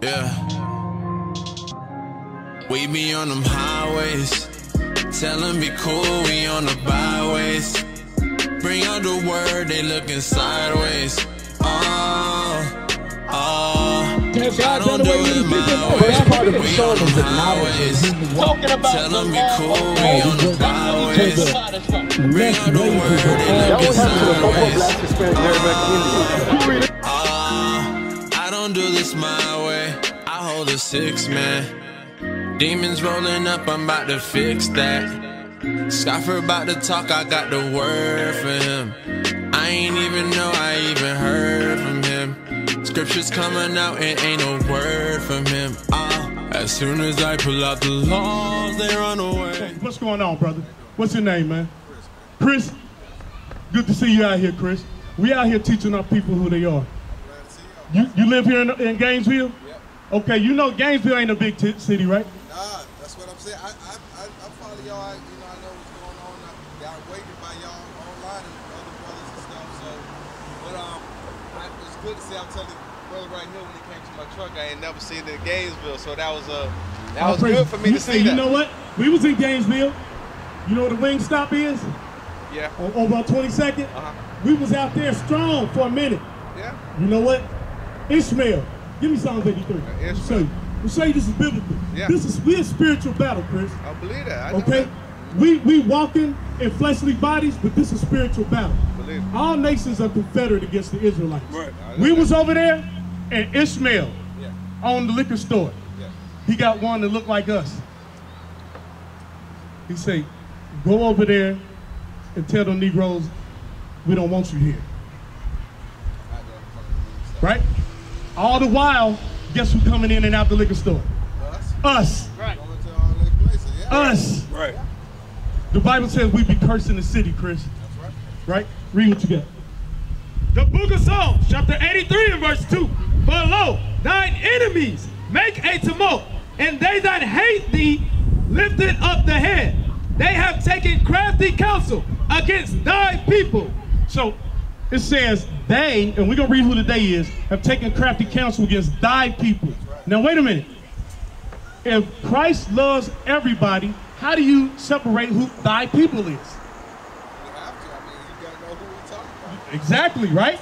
Yeah. We be on them highways, tell them be cool, we on the byways. Bring out the word, they looking sideways. I don't do it my way. We on them highways, tell them be cool, we on the byways. Bring out the word, they looking sideways. I don't do this my way, I hold a 6-man. Demons rolling up, I'm about to fix that. Scoffer about to talk, I got the word for him. I ain't even know I even heard from him. Scriptures coming out and ain't no word from him. As soon as I pull out the laws, they run away. What's going on, brother? What's your name, man? Chris? Good to see you out here, Chris. We out here teaching our people who they are. You live here in Gainesville? Yep. Okay, you know Gainesville ain't a big city, right? Nah, that's what I'm saying. I follow y'all. You know, I know what's going on. I'm waiting by y'all online and other brothers and stuff. So, but it's good to see. I'm telling brother right here when he came to my truck, I ain't never seen it in Gainesville. So that was good for me to see that. You know what? We was in Gainesville. You know what the Wingstop is? Yeah. On about 22nd. We was out there strong for a minute. Yeah. You know what? Ishmael, give me Psalms 83. We'll show you this is biblical. Yeah. We're a spiritual battle, Chris. I believe that. Okay? We walking in fleshly bodies, but this is spiritual battle. Believe it. All nations are confederate against the Israelites. Right. We was over there, and Ishmael owned the liquor store. Yeah. He got one that looked like us. He said, go over there and tell them Negroes we don't want you here. Right? All the while, guess who coming in and out the liquor store? Us. Right. Us. Right. The Bible says we be cursing the city, Chris. That's right. Right? Read what you got. The book of Psalms, chapter 83 and verse 2. For lo, thine enemies make a tumult, and they that hate thee lifted up the head. They have taken crafty counsel against thy people. So it says they, and we're going to read who the they is, have taken crafty counsel against thy people. Right. Now wait a minute. If Christ loves everybody, how do you separate who thy people is? You have to. I mean, you got to know who we're talking about. Exactly, right?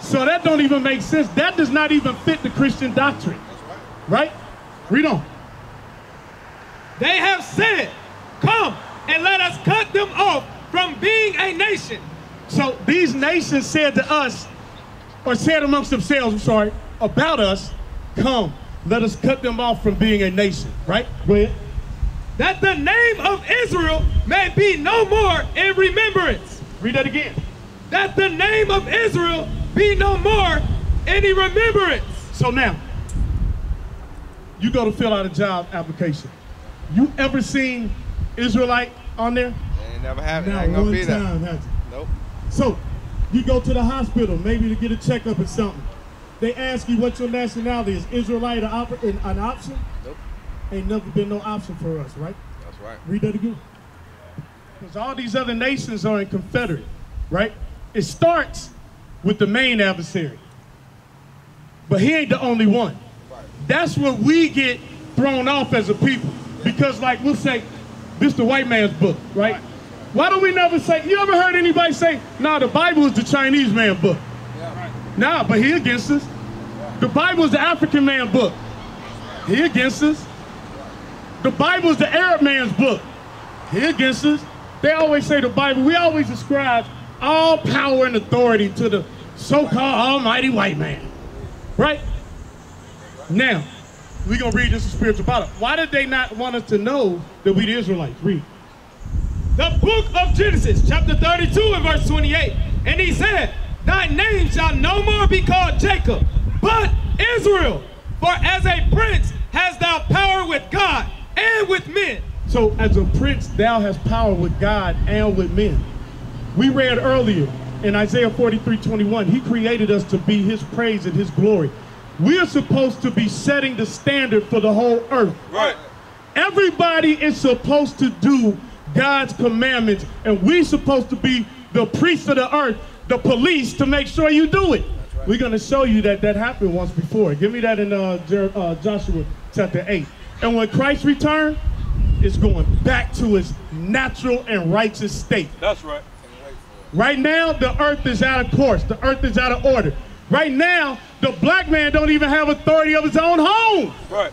So that don't even make sense. That does not even fit the Christian doctrine. That's right. Right? Read on. They have said, come and let us cut them off from being a nation. So these nations said to us, or said amongst themselves, I'm sorry, about us, come, let us cut them off from being a nation. Right? Go ahead. That the name of Israel may be no more in remembrance. Read that again. That the name of Israel be no more any remembrance. So now, you go to fill out a job application. You ever seen Israelite on there? They ain't never have it. Not Ain't gonna one be there. time, has it? Nope. So, you go to the hospital, maybe to get a checkup or something. They ask you what your nationality is. Israelite an option? Nope. Ain't never been no option for us, right? That's right. Read that again. Because all these other nations are in Confederate, right? It starts with the main adversary. But he ain't the only one. Right. That's where we get thrown off as a people. Because like we'll say, this the white man's book, right? Why don't we never say, you ever heard anybody say, nah, the Bible is the Chinese man's book? Yeah. Right. Nah, but he against us. The Bible is the African man's book. He against us. The Bible is the Arab man's book. He against us. They always say the Bible, we always ascribe all power and authority to the so-called almighty white man. Right? Now, we're going to read this in spiritual battle. Why did they not want us to know that we the Israelites? Read. The book of Genesis, chapter 32 and verse 28. And he said, thy name shall no more be called Jacob, but Israel. For as a prince hast thou power with God and with men. So as a prince, thou hast power with God and with men. We read earlier in Isaiah 43:21, he created us to be his praise and his glory. We are supposed to be setting the standard for the whole earth. Right. Everybody is supposed to do God's commandments, and we're supposed to be the priests of the earth, the police, to make sure you do it. Right. We're going to show you that happened once before. Give me that in Joshua chapter 8. And when Christ returned, it's going back to its natural and righteous state. That's right. Right now, the earth is out of course. The earth is out of order. Right now, the black man don't even have authority of his own home. Right.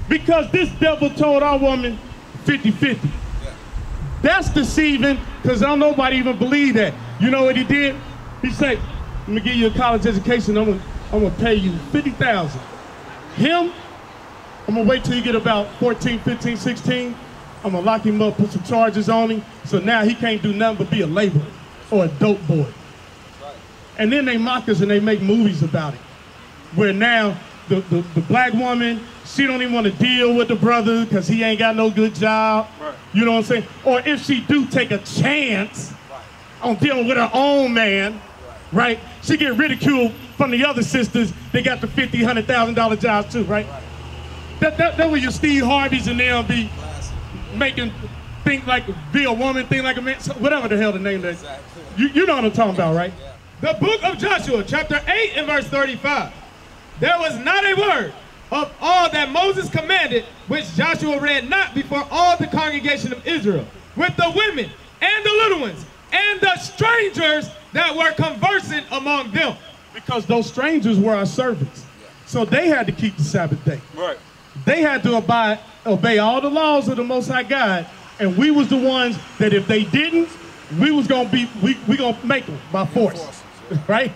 Because this devil told our woman 50-50. Yeah. That's deceiving, because don't nobody even believe that. You know what he did? He said, let me give you a college education. I'm gonna pay you $50,000. Him, I'm gonna wait till you get about 14, 15, 16. I'm gonna lock him up, put some charges on him. So now he can't do nothing but be a laborer or a dope boy. Right. And then they mock us and they make movies about it. Where now the black woman, she don't even want to deal with the brother because he ain't got no good job. Right. You know what I'm saying? Or if she do take a chance on dealing with her own man, right? She get ridiculed from the other sisters. They got the $50,000, $100,000 jobs too, right? That was your Steve Harveys and them be making be a woman, think like a man, whatever the hell the name is. You know what I'm talking about, right? The book of Joshua, chapter 8 and verse 35. There was not a word of all that Moses commanded, which Joshua read not before all the congregation of Israel, with the women and the little ones and the strangers that were conversing among them. Because those strangers were our servants. So they had to keep the Sabbath day. Right. They had to obey all the laws of the Most High God, and we was the ones that if they didn't, we was gonna gonna make them by force, right?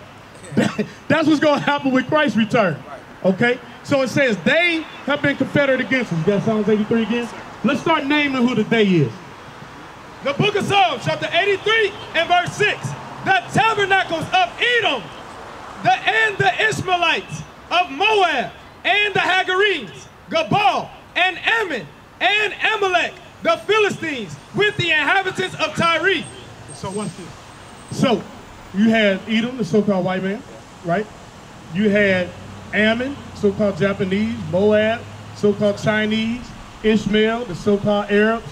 That's what's gonna happen with Christ's return. Okay, so it says they have been confederate against us. You got Psalms 83 again? Let's start naming who the they is. The book of Psalms, chapter 83 and verse 6. The tabernacles of Edom, and the Ishmaelites of Moab, and the Hagarenes, Gabal, and Ammon, and Amalek, the Philistines, with the inhabitants of Tyre. So what's this? So you had Edom, the so-called white man, right? You had Ammon, so-called Japanese, Moab, so-called Chinese, Ishmael, the so-called Arabs.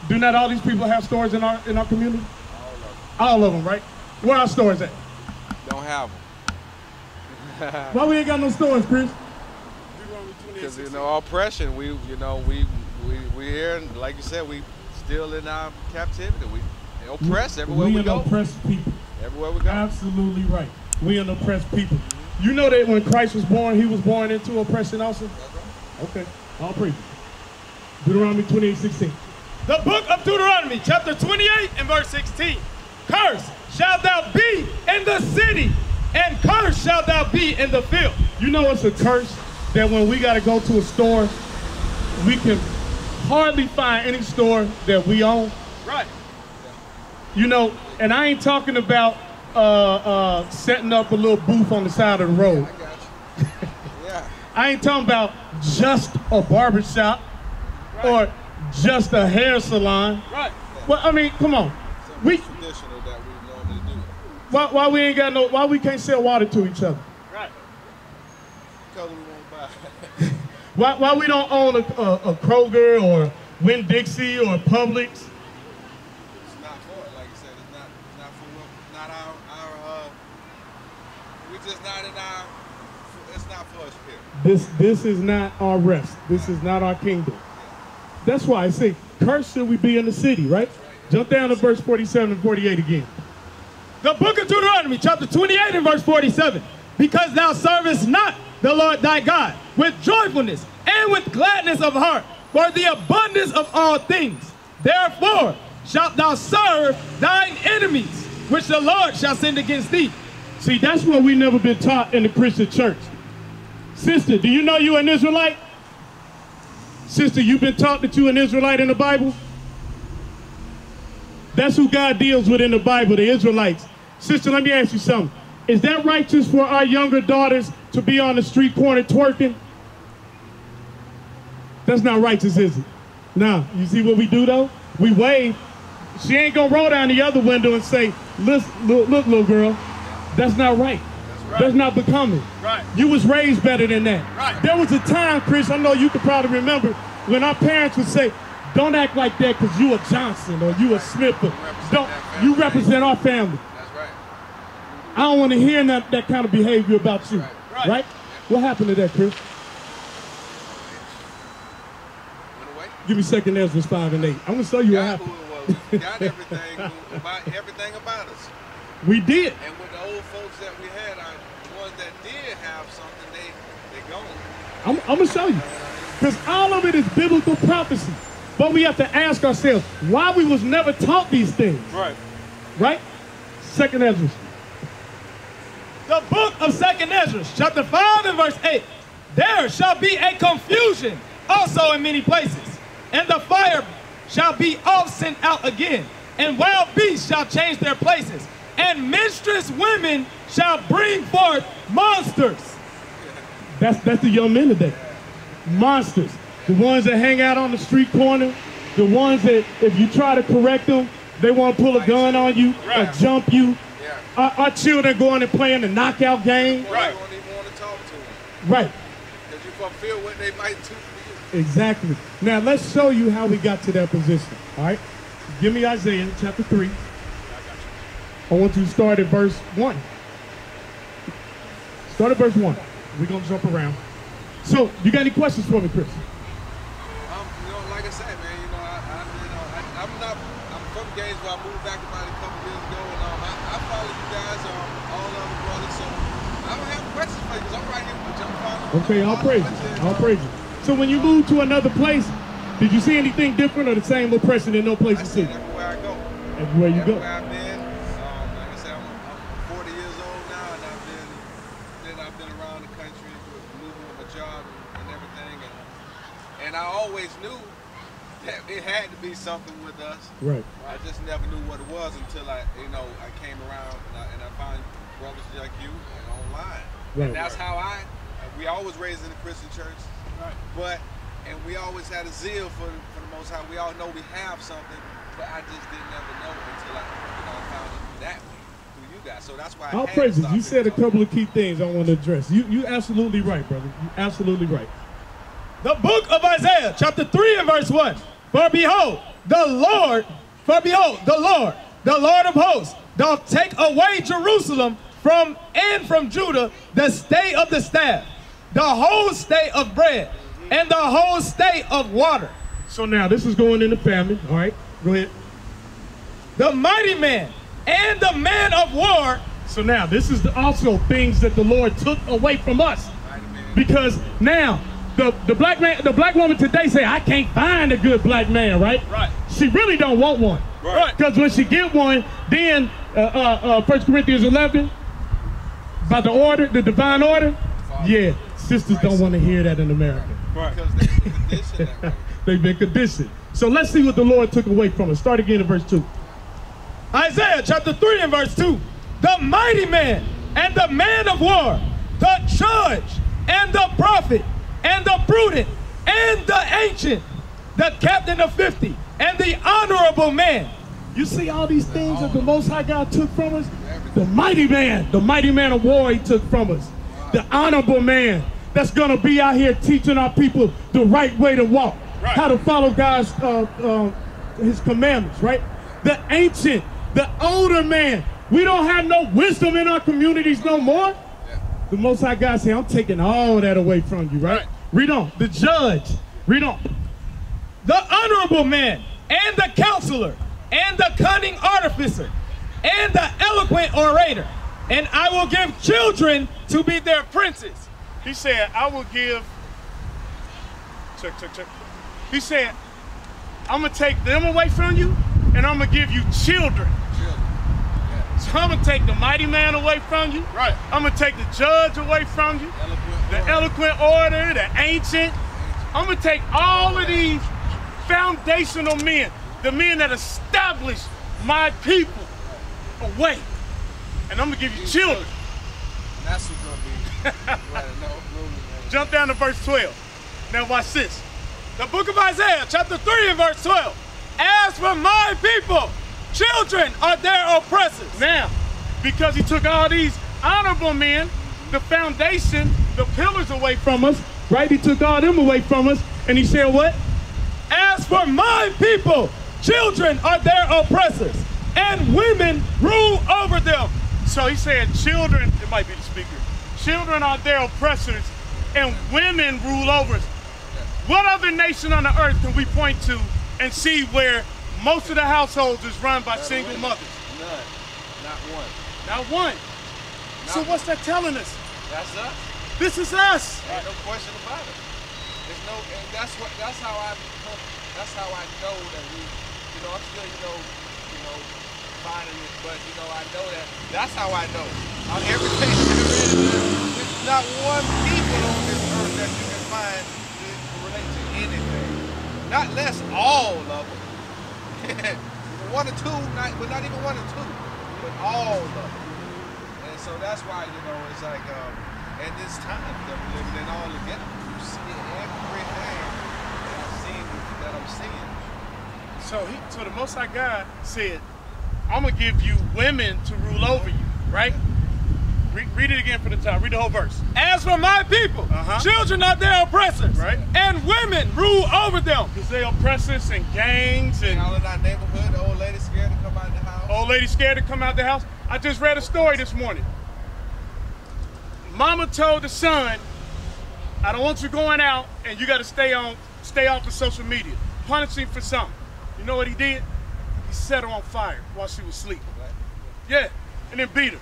Do not all these people have stores in our community? All of them, right? Where are our stores at? Don't have them. Why we ain't got no stores, Chris? Because oppression. We here, and like you said, we still in our captivity. We oppressed everywhere we go. We an oppressed people. Everywhere we go. Absolutely right. We an oppressed people. You know that when Christ was born, he was born into oppression also? That's right. Okay. All praise. Deuteronomy 28:16. The book of Deuteronomy, chapter 28 and verse 16. Cursed shalt thou be in the city, and cursed shalt thou be in the field. You know it's a curse that when we got to go to a store, we can hardly find any store that we own. Right. You know, and I ain't talking about setting up a little booth on the side of the road. I got you. Yeah. I ain't talking about just a barbershop or just a hair salon. Right. Well, I mean, come on. We traditional that we normally do. Why we ain't got no? Why we can't sell water to each other? Right. Because we won't buy. Why we don't own a Kroger or Winn-Dixie or Publix? It's not for it, like you said. It's not for not our. We just not in our. It's not for us here. This is not our rest. This is not our kingdom. That's why I say, cursed should we be in the city, right? Jump down to verse 47 and 48 again. The book of Deuteronomy, chapter 28 and verse 47. Because thou servest not the Lord thy God with joyfulness and with gladness of heart for the abundance of all things. Therefore shalt thou serve thine enemies, which the Lord shall send against thee. See, that's what we never been taught in the Christian church. Sister, do you know you an Israelite? Sister, you've been taught that you're an Israelite in the Bible? That's who God deals with in the Bible, the Israelites. Sister, let me ask you something. Is that righteous for our younger daughters to be on the street corner twerking? That's not righteous, is it? Nah, you see what we do though? We wave. She ain't gonna roll down the other window and say, look, little girl, that's not right. That's not becoming. Right. You was raised better than that. Right. There was a time, Chris, I know you could probably remember, when our parents would say, don't act like that because you a Johnson or you a Smith. You represent our family. That's right. I don't want to hear that kind of behavior about you. Right? What happened to that, Chris? Went away. Give me 2 Ezra 5 and 8. I'm going to show you what happened. We got everything about us. We did. And with the old folks that we had, the ones that did have something, they gone. I'm going to show you. Because all of it is biblical prophecy. But we have to ask ourselves why we was never taught these things. Right. Right? 2 Ezra. The book of 2 Ezra, chapter 5 and verse 8. There shall be a confusion also in many places, and the fire shall be oft sent out again, and wild beasts shall change their places, and minstrous women shall bring forth monsters. That's the young men today. Monsters. The ones that hang out on the street corner, the ones that if you try to correct them, they want to pull a gun on you or jump you. Our children going and playing the knockout game. Right. You don't even want to talk to them. Right. Because you fulfill what they might do for you. Exactly. Now let's show you how we got to that position. All right. Give me Isaiah chapter 3. I want you to start at verse 1. Start at verse 1. We're going to jump around. So, you got any questions for me, Chris? Like I said, man, I'm from Gainesville. I moved back about a couple years ago, and I follow you guys, all of the brothers, so I don't have questions for you, because I'm right here with you. Okay, I'll praise you. I'll praise you. So when you moved to another place, did you see anything different or the same oppression in no place to see? Everywhere I go. Everywhere you go. Everywhere I've been. Like I said, I'm 40 years old now, and I've been around the country, moving with my job and everything, and I always knew that it had to be something with us. Right. I just never knew what it was until I came around and I found brothers like you online. Right. And that's how we always raised in the Christian church. Right. And we always had a zeal for the Most High. We all know we have something, but I just didn't ever know until I found it that way through you guys. So that's why I'll praise you. You said a couple of key things I want to address. You absolutely right, brother. You absolutely right. The book of Isaiah, chapter 3 and verse 1. For behold, the Lord of hosts, doth take away Jerusalem from Judah the stay of the staff, the whole stay of bread, and the whole stay of water. So now this is going in the family. All right, go ahead. The mighty man and the man of war. So now this is also things that the Lord took away from us, because now the black woman today say, I can't find a good black man, right? Right. She really don't want one. Right. Because when she get one, then 1 Corinthians 11, by the order, the divine order, yeah, sisters don't want to hear that in America. Right. Because they've been conditioned that way. They've been conditioned. So let's see what the Lord took away from us. Start again in verse 2. Isaiah chapter 3 and verse 2. The mighty man and the man of war, the judge and the prophet, and the prudent, and the ancient, the captain of 50, and the honorable man. You see all these things that the Most High God took from us? The mighty man of war he took from us. The honorable man that's going to be out here teaching our people the right way to walk, how to follow God's his commandments, right? The ancient, the older man. We don't have no wisdom in our communities no more. The Most High God said, I'm taking all that away from you, right? Read on. The judge. Read on. The honorable man and the counselor and the cunning artificer and the eloquent orator. And I will give children to be their princes. He said, I will give. He said, I'm going to take them away from you and I'm going to give you children. So I'm going to take the mighty man away from you. Right. I'm going to take the judge away from you. The eloquent order, the ancient. I'm going to take all of these foundational men, the men that established my people, away. And I'm going to give you children. And that's what's going to be. Jump down to verse 12. Now watch this. The book of Isaiah, chapter 3 and verse 12. As for my people, children are their oppressors. Now, because he took all these honorable men, the foundation, the pillars away from us, right? He took all them away from us, and he said what? As for my people, children are their oppressors, and women rule over them. So he said children, it might be the speaker, children are their oppressors and women rule over us. What other nation on the earth can we point to and see where most of the households is run by single mothers? None. Not one. Not one. So what's that telling us? That's us. This is us. Ain't no question about it. There's no, and that's how I know that we, I'm still, finding it, but I know that's how I know. On everything there's not one people on this earth that you can find to relate to anything. Not less all of them. One or two, but not even one or two, but all of them. And so that's why, it's like, at this time that we're living in all together, you see everything that I'm seeing. So the Most High God said, I'm going to give you women to rule over you, right? Read it again from the top. Read the whole verse. As for my people, children are their oppressors, right? And women rule over them. Because they oppress us and gangs and all in our neighborhood, the old lady scared to come out the house. Old lady scared to come out the house. I just read a story this morning. Mama told the son, I don't want you going out and you got to stay off of social media. Punish him for something. You know what he did? He set her on fire while she was sleeping. Yeah, and then beat her.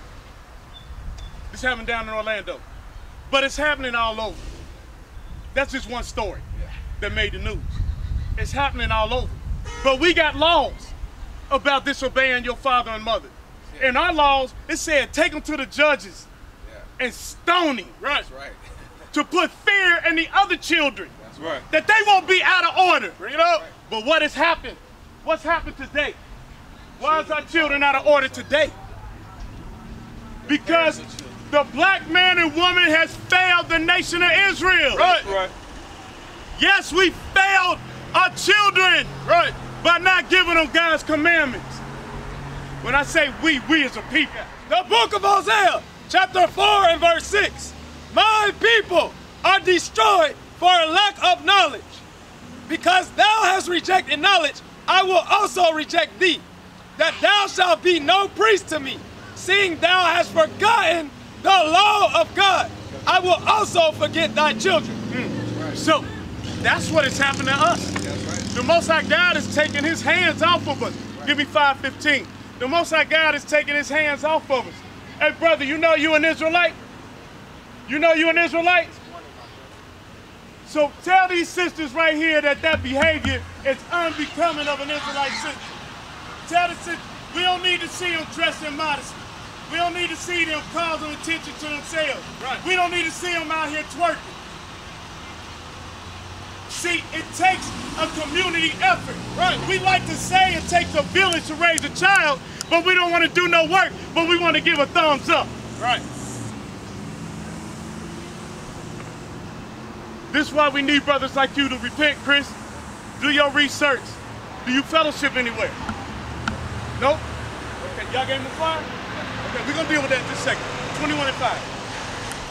This happened down in Orlando. But it's happening all over. That's just one story that made the news. It's happening all over. But we got laws about disobeying your father and mother. In our laws, it said take them to the judges and stone him. Right. That's right. To put fear in the other children. That's right. That they won't be out of order. Bring it up. Right. But what has happened? What's happened today? Why is our children out of order today? Because the black man and woman has failed the nation of Israel. Right. Yes, we failed our children by not giving them God's commandments. When I say we as a people. The book of Hosea, chapter 4 and verse 6. My people are destroyed for a lack of knowledge. Because thou hast rejected knowledge, I will also reject thee, that thou shalt be no priest to me, seeing thou hast forgotten the law of God. I will also forget thy children. So that's what has happened to us. The Most High God is taking his hands off of us. Give me 5:15. The Most High God is taking his hands off of us. Hey, brother, you know you an Israelite? You know you an Israelite? So tell these sisters right here that behavior is unbecoming of an Israelite sister. Tell the sisters, we don't need to see them dressed in modesty. We don't need to see them causing attention to themselves. We don't need to see them out here twerking. See, it takes a community effort. We like to say it takes a village to raise a child, but we don't want to do no work, but we want to give a thumbs up. This is why we need brothers like you to repent, Chris. Do your research. Do you fellowship anywhere? Nope? Okay, y'all gave him the flyer? Okay, we're going to deal with that in just a second. 21 and 5.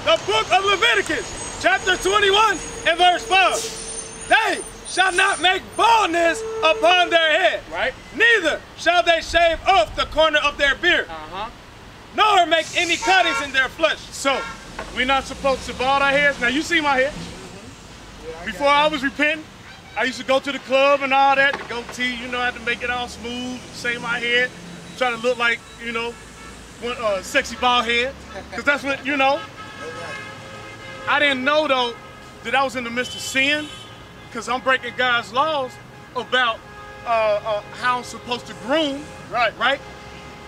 The book of Leviticus, chapter 21 and verse 5. They shall not make baldness upon their head. Neither shall they shave off the corner of their beard. Nor make any cuttings in their flesh. So, we're not supposed to bald our heads. Now, you see my hair. Before I was repenting, I used to go to the club and all that, the goatee, I had to make it all smooth, shave my head, try to look like, one sexy bald head, because that's what, I didn't know, though, that I was in the midst of sin, because I'm breaking God's laws about how I'm supposed to groom, right?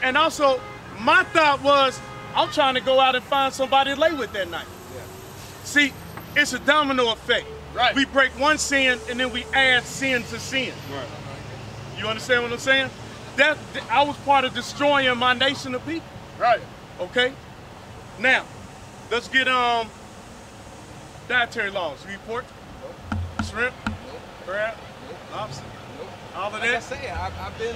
And also, my thought was, I'm trying to go out and find somebody to lay with that night. See, it's a domino effect. We break one sin and then we add sin to sin. You understand what I'm saying? That I was part of destroying my nation of people. Okay? Now, let's get dietary laws. You eat pork? Shrimp? Crab? Lobster? All of that? Like I say, I've been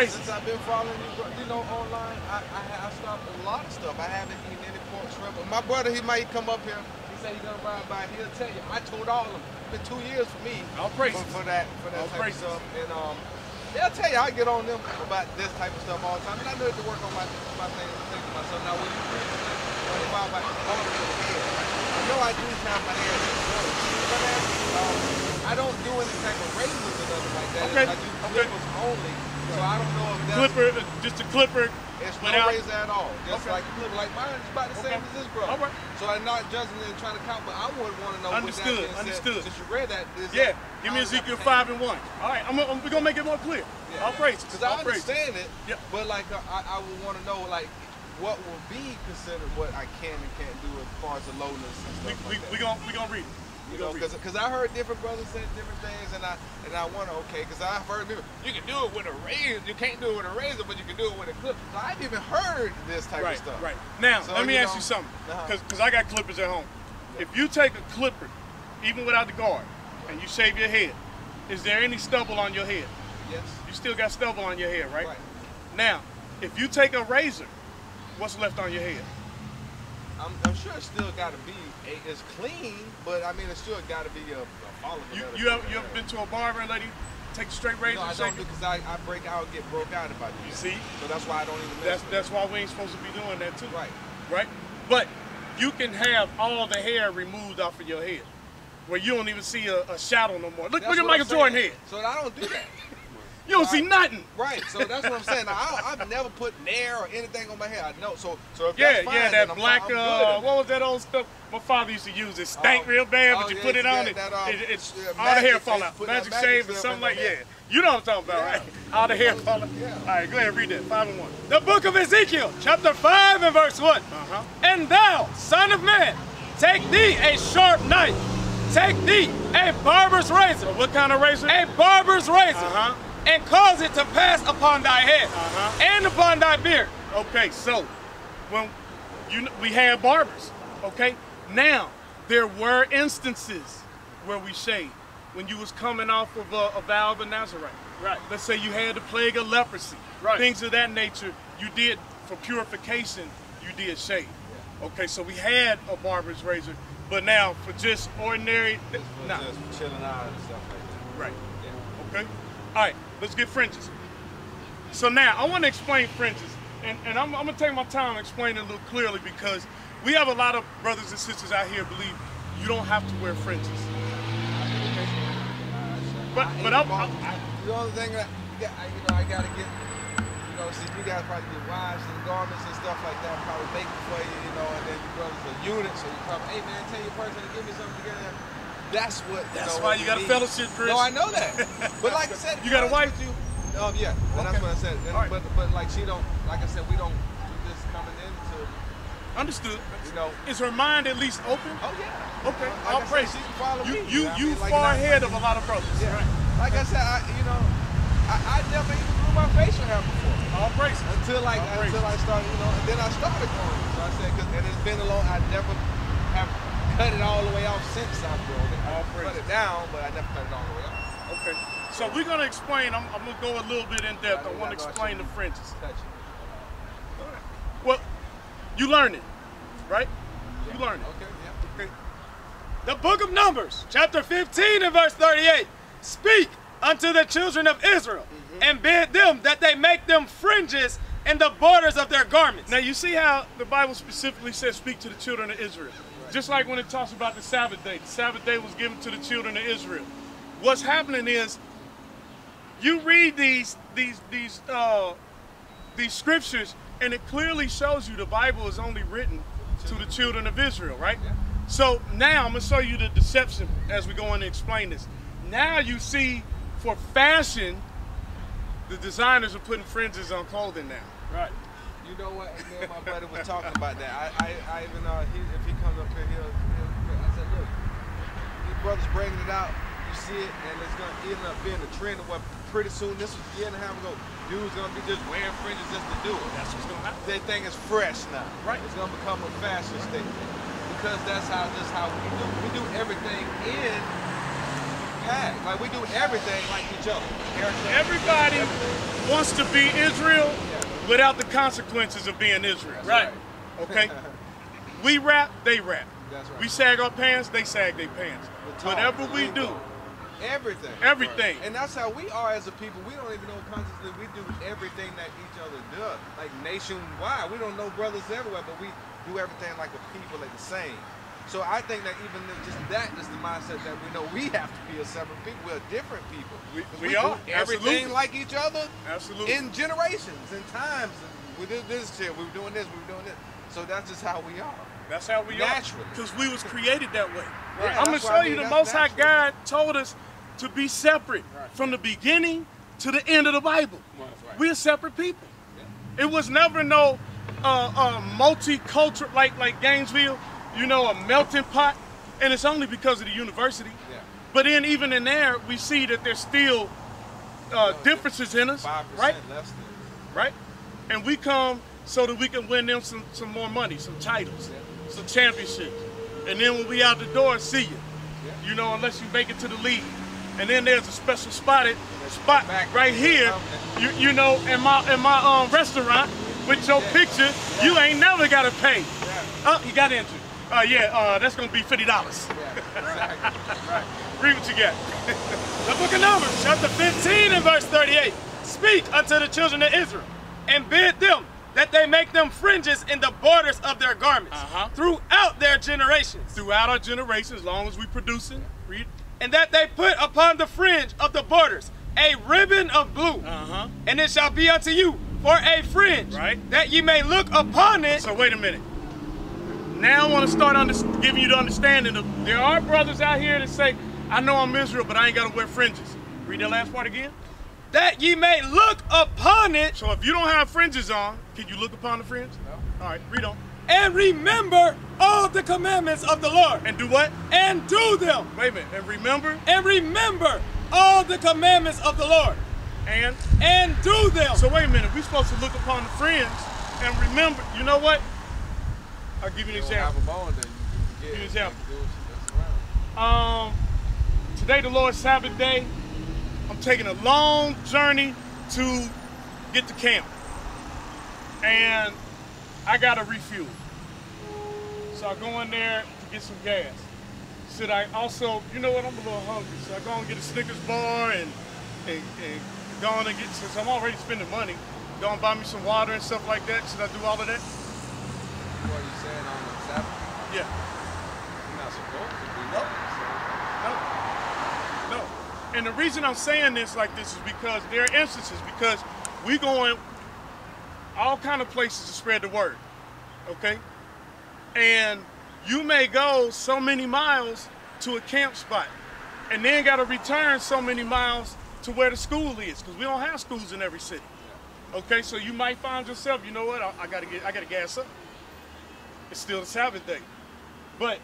since I've been following you, online. I stopped a lot of stuff. I haven't eaten any pork, shrimp. But my brother, he might come up here. He say he's gonna ride by, he'll tell you. I told all of them. It's been 2 years for me. I'll praise for that type of stuff. And they'll tell you I get on them about this type of stuff all the time. And I know to work on my thing and think to myself. Now when you bring about all of your head, I know I do have my hair. I don't do any type of razors or nothing like that. Okay. I do clippers only. So I don't know if that's Clipper, just a clipper. it's no razor at all. Just like a clipper. Like mine is about the same as this, bro. All right. So I'm not judging it and trying to count, but I would want to know Understood. what that means. Understood. Since you read that, Yeah. Give me Ezekiel 5:1. All right. We're gonna make it more clear. Yeah. I'll praise it. Because I understand it, Yep. but like I would want to know like what will be considered what I can and can't do as far as the lowness and stuff like that. We gonna read it. You know, because I heard different brothers say different things, and I wonder, okay, because I've heard people, you can do it with a razor, you can't do it with a razor, but you can do it with a clip. So I've even heard this type of stuff. Right. Now, So, let me ask you something, because I got clippers at home. If you take a clipper, even without the guard, and you shave your head, is there any stubble on your head? Yes. You still got stubble on your head, right? Right. Now, if you take a razor, what's left on your head? I'm sure it's still got to be, it's clean, but I mean, it's still got to be a follicle. You ever been to a barber and let him take a straight razor? No, I and don't shave it? because I get broke out if I do. You see? So that's why I don't even mess with That's why we ain't supposed to be doing that too. Right. Right? But you can have all the hair removed off of your head, where you don't even see a shadow no more. Look at Michael Jordan head. So I don't do that. You don't see nothing. Right, so that's what I'm saying. Now, I've never put nair or anything on my hair. I know. So if Yeah, that's fine, that then I'm black, fine, I'm good. what was that old stuff my father used to use? It stank real bad, but you put it on, it's all the hair fall out. Magic shave or something like that. Yeah. You know what I'm talking about, right? All the hair fall out. Yeah. All right, go ahead, read that, 5:1. The book of Ezekiel, chapter 5 and verse 1. And thou, son of man, take thee a sharp knife. Take thee a barber's razor. What kind of razor? A barber's razor. And cause it to pass upon thy head and upon thy beard. Okay, so when we had barbers, okay? Now, there were instances where we shaved. When you was coming off of a vow of a Nazarite. Right. Let's say you had the plague of leprosy. Right. Things of that nature, you did, for purification, you did shave. Okay, so we had a barber's razor, but now for just ordinary, nah. Just chilling out and stuff like that. Right. Yeah. Okay? All right, let's get fringes. So now, I want to explain fringes. And I'm going to take my time explaining it a little clearly because we have a lot of brothers and sisters out here believe you don't have to wear fringes. Okay? But the only thing that I gotta get, see you guys probably get wives and garments and stuff like that, probably make it for you, and then you brothers are units, so you probably, hey man, tell your person to give me something together. That's what. That's why you got a fellowship, Chris. No, I know that. But like I said, you got a wife? Yeah, and that's what I said. And, right. but like she don't, like I said, we don't do this coming into. Understood. Is her mind at least open? Oh yeah. Okay. Like I'll praise she can follow me. You far ahead of a lot of brothers. Yeah. Right. Like I said, I never even grew my facial hair before. All praise. Until I started, and then I started growing. So I said, and it's been a long. I never have cut it all the way off since I've grown it. I cut it down, but I never cut it all the way off. Okay. So we're gonna explain. I'm gonna go a little bit in depth. I want to explain the fringes. Well, you learn it, right? You learn it. Okay. Yeah. Okay. The book of Numbers, chapter 15 and verse 38. Speak unto the children of Israel and bid them that they make them fringes in the borders of their garments. Now you see how the Bible specifically says speak to the children of Israel. Right. Just like when it talks about the Sabbath day. The Sabbath day was given to the children of Israel. What's happening is you read these scriptures and it clearly shows you the Bible is only written to the children of Israel, right? Yeah. So now I'm going to show you the deception as we go on and explain this. Now you see for fashion, the designers are putting fringes on clothing now. Right. You know what? Me and my buddy was talking about that. I even if he comes up here, I said, look, these brothers bringing it out. You see it, and it's gonna end up being a trend of what pretty soon. This was a year and a half ago. Dudes gonna be just wearing fringes just to do it. That's what's gonna happen. They think it's fresh now. Right. It's gonna become a fashion statement because that's how we do. We do everything in pack. Like we do everything like each other. Everybody wants to be Israel without the consequences of being Israel. Right. Okay? We rap, they rap. That's right. We sag our pants, they sag their pants. Whatever we do. Everything. Everything. And that's how we are as a people. We don't even know consciously we do everything that each other does. Like nationwide. We don't know brothers everywhere, but we do everything like a people, like the same. So I think that even just that is the mindset that we know we have to be a separate people. We're different people. We are. Do everything Absolutely. like each other. Absolutely. In generations, in times. We did this shit. We were doing this. We were doing this. So that's just how we are. That's how we Naturally. are. Because we was created that way. Right. I'm going to show you the Most High God told us to be separate from the beginning to the end of the Bible. Right. We're separate people. Yeah. It was never no multicultural, like Gainesville, you know, a melting pot. And it's only because of the university. Yeah. But then even in there, we see that there's still differences in us. 5% right? less than. Right? And we come so that we can win them some more money, some titles, some championships. And then when we out the door, see you. Yeah. You know, unless you make it to the league. And then there's a special spot right here, you know, in my restaurant with your picture. You ain't never got to pay. Yeah. Oh, you got injured. That's going to be $50. Yeah, exactly. Right. Read what you got. The book of Numbers, chapter 15 and verse 38. Speak unto the children of Israel, and bid them that they make them fringes in the borders of their garments throughout their generations. Throughout our generations, as long as we producing. Read. And that they put upon the fringe of the borders a ribbon of blue. And it shall be unto you for a fringe, that ye may look upon it. So wait a minute. Now I want to start giving you the understanding of, there are brothers out here that say, I know I'm Israel, but I ain't got to wear fringes. Read that last part again. That ye may look upon it. So if you don't have fringes on, can you look upon the fringe? No. All right, read on. And remember all the commandments of the Lord. And do what? And do them. Wait a minute. And remember? And remember all the commandments of the Lord. And do them. So wait a minute. We're supposed to look upon the fringe and remember. You know what? I'll give you an example. Give you an example. Today, the Lord's Sabbath day. I'm taking a long journey to get to camp. And I got to refuel. So I go in there to get some gas. Should I also, you know what, I'm a little hungry. So I go and get a Snickers bar and go on and get, since I'm already spending money, go and buy me some water and stuff like that. Should I do all of that? What are you saying on the Sabbath? Yeah. You're not supposed to do that. No. And the reason I'm saying this like this is because there are instances, because we going all kind of places to spread the word, okay? And you may go so many miles to a camp spot and then got to return so many miles to where the school is, because we don't have schools in every city. Okay, so you might find yourself, you know what, I gotta gas up. It's still the Sabbath day. But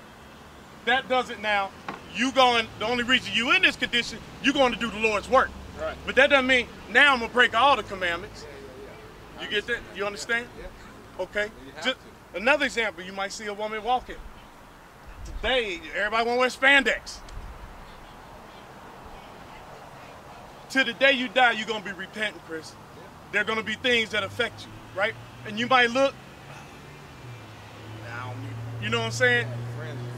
that doesn't now, you going, the only reason you in this condition, you're going to do the Lord's work. Right. But that doesn't mean now I'm gonna break all the commandments. You get that? You understand? Yeah. Okay. Just another example, you might see a woman walking. Today, everybody want to wear spandex. Till the day you die, you're going to be repentant, Chris. Yeah. There are going to be things that affect you, right? And you might look, you know what I'm saying?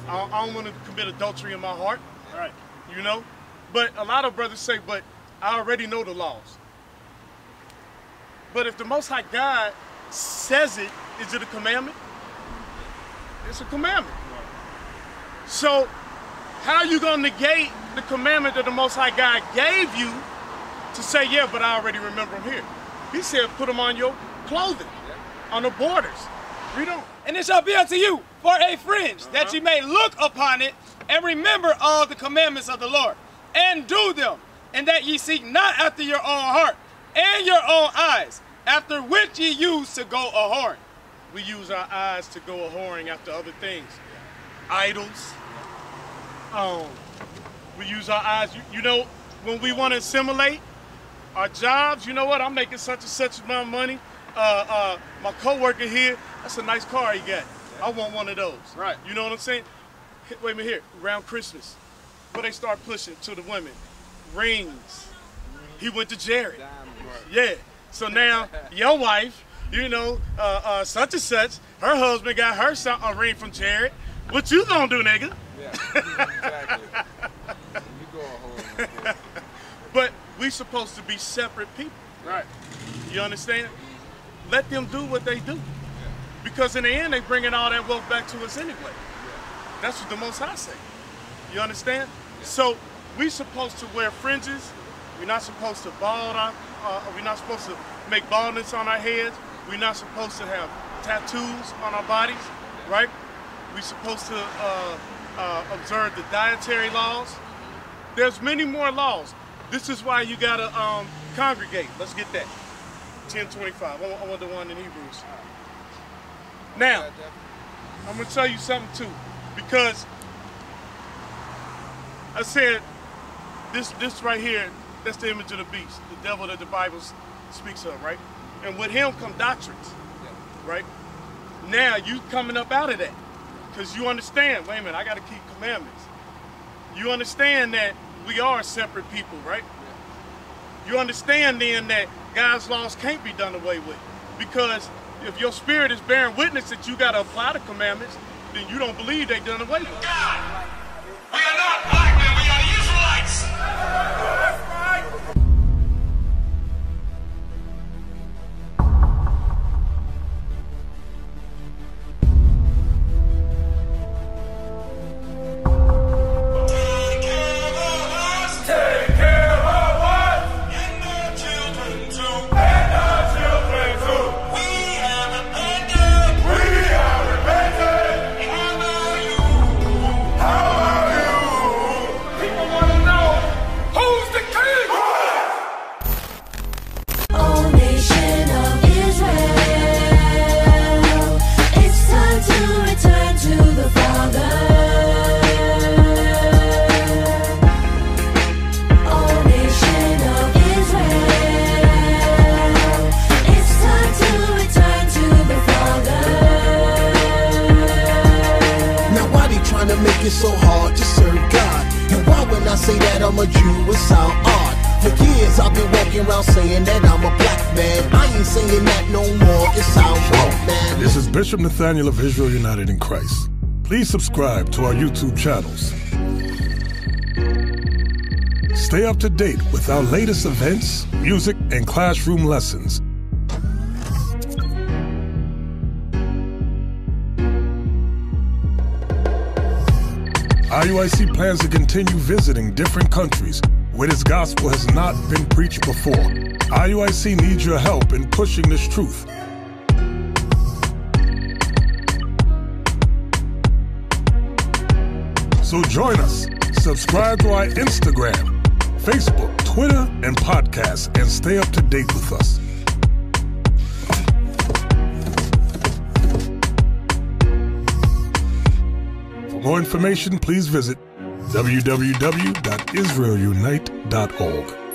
I don't want to commit adultery in my heart, right? You know? But a lot of brothers say, but I already know the laws. But if the Most High God says it, is it a commandment? It's a commandment. So how are you going to negate the commandment that the Most High God gave you to say, yeah, but I already remember them here? He said, put them on your clothing, on the borders. Read on. And it shall be unto you for a fringe, that ye may look upon it and remember all the commandments of the Lord, and do them, and that ye seek not after your own heart and your own eyes, after which ye use to go a-whoring. We use our eyes to go a-whoring after other things. Idols. We use our eyes, you know, when we want to assimilate our jobs, you know what, I'm making such and such amount of money. My coworker here, that's a nice car he got. I want one of those. Right. You know what I'm saying? Wait a minute here, around Christmas, what they start pushing to the women? Rings. He went to Jared. Yeah. So now your wife, you know, such and such, her husband got her a ring from Jared. What you gonna do, nigga? Yeah, exactly. You go home. But we supposed to be separate people. Right. You understand? Let them do what they do. Because in the end, they bringing all that wealth back to us anyway. That's what the Most High say. You understand? So we supposed to wear fringes. We're not supposed to bald our, we're not supposed to make baldness on our heads. We're not supposed to have tattoos on our bodies, right? We're supposed to observe the dietary laws. There's many more laws. This is why you gotta congregate. Let's get that. 10:25. I want the one in Hebrews. Now, I'm gonna tell you something too, because I said this right here, that's the image of the beast, the devil that the Bible speaks of, right? And with him come doctrines, right? Now you coming up out of that, because you understand, wait a minute, I gotta keep commandments. You understand that we are separate people, right? You understand then that God's laws can't be done away with, because if your spirit is bearing witness that you got to apply the commandments, then you don't believe they done away with. God, we are not black men, we are Israelites. That's right. It's so hard to serve God. And why when I say that I'm a Jew, it sound odd? For years I've been walking around saying that I'm a black man. I ain't saying that no more, it sounds wrong, man. This is Bishop Nathaniel of Israel United in Christ. Please subscribe to our YouTube channels. Stay up to date with our latest events, music, and classroom lessons. IUIC plans to continue visiting different countries where this gospel has not been preached before. IUIC needs your help in pushing this truth. So join us. Subscribe to our Instagram, Facebook, Twitter, and podcasts, and stay up to date with us. For more information, please visit www.israelunite.org.